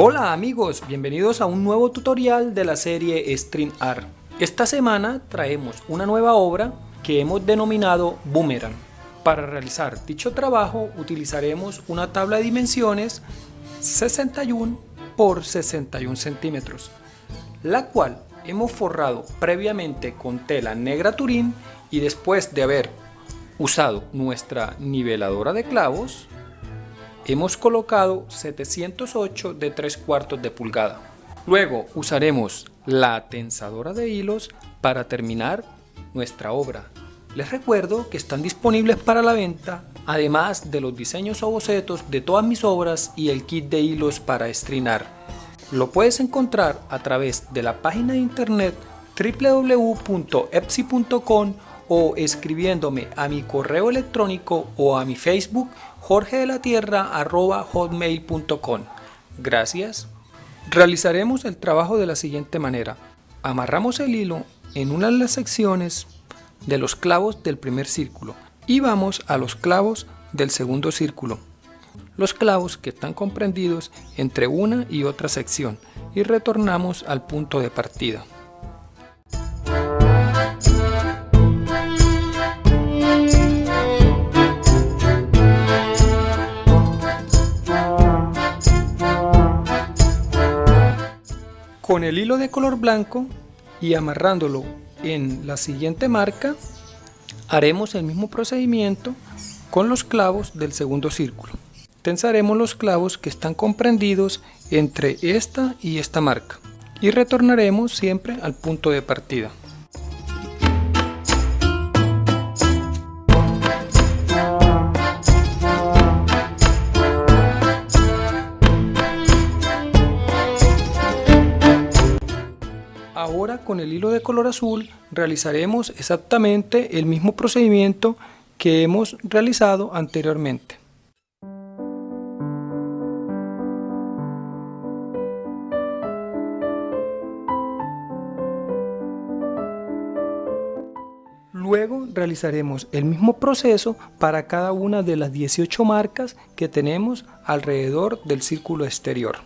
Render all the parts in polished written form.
Hola amigos, bienvenidos a un nuevo tutorial de la serie StreamArt. Esta semana traemos una nueva obra que hemos denominado Boomerang. Para realizar dicho trabajo utilizaremos una tabla de dimensiones 61 por 61 centímetros, la cual hemos forrado previamente con tela negra Turín y después de haber usado nuestra niveladora de clavos, hemos colocado 708 de 3/4 de pulgada. Luego usaremos la tensadora de hilos para terminar nuestra obra. Les recuerdo que están disponibles para la venta, además de los diseños o bocetos de todas mis obras y el kit de hilos para estrenar. Lo puedes encontrar a través de la página de internet www.etsy.com o escribiéndome a mi correo electrónico o a mi Facebook jorgedelatierra@hotmail.com. Gracias. Realizaremos el trabajo de la siguiente manera. Amarramos el hilo en una de las secciones de los clavos del primer círculo y vamos a los clavos del segundo círculo, los clavos que están comprendidos entre una y otra sección, y retornamos al punto de partida. Con el hilo de color blanco y amarrándolo en la siguiente marca, haremos el mismo procedimiento con los clavos del segundo círculo. Tensaremos los clavos que están comprendidos entre esta y esta marca y retornaremos siempre al punto de partida. Ahora con el hilo de color azul realizaremos exactamente el mismo procedimiento que hemos realizado anteriormente. Luego realizaremos el mismo proceso para cada una de las 18 marcas que tenemos alrededor del círculo exterior.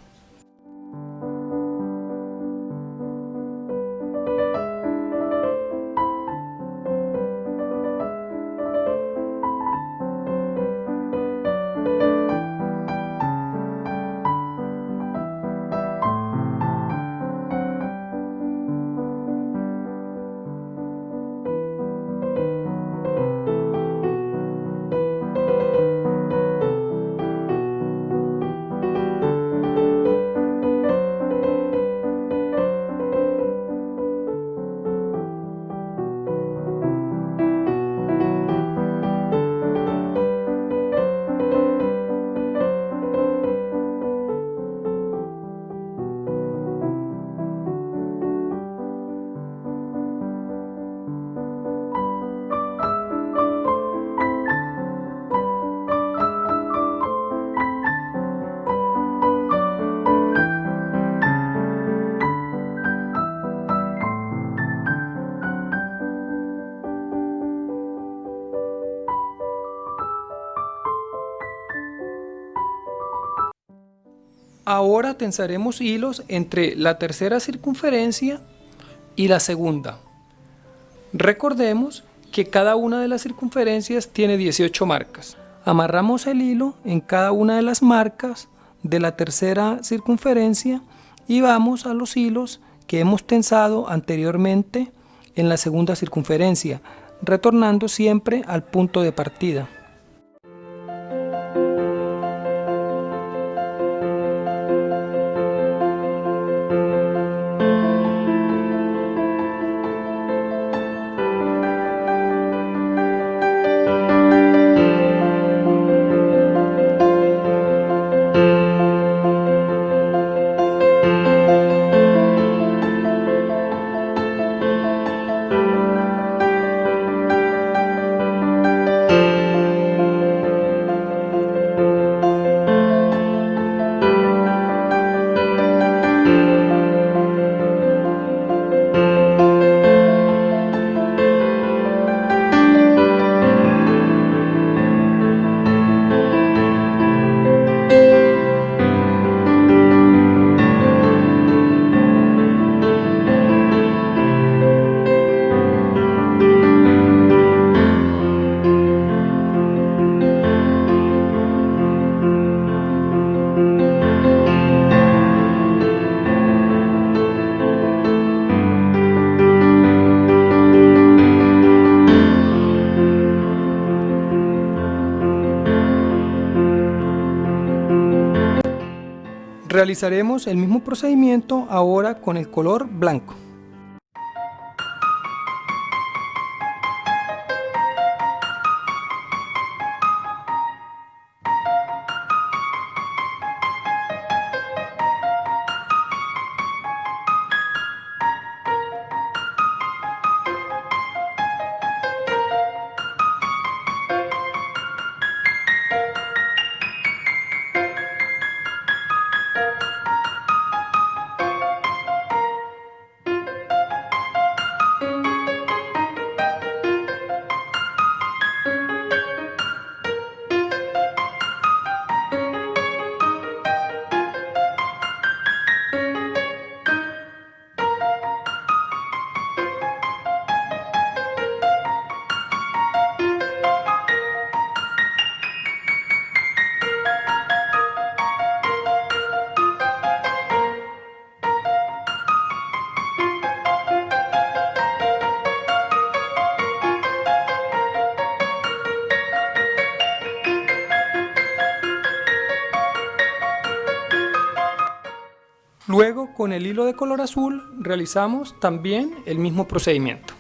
Ahora tensaremos hilos entre la tercera circunferencia y la segunda. Recordemos que cada una de las circunferencias tiene 18 marcas. Amarramos el hilo en cada una de las marcas de la tercera circunferencia y vamos a los hilos que hemos tensado anteriormente en la segunda circunferencia, retornando siempre al punto de partida. Realizaremos el mismo procedimiento ahora con el color blanco. Luego, con el hilo de color azul, realizamos también el mismo procedimiento.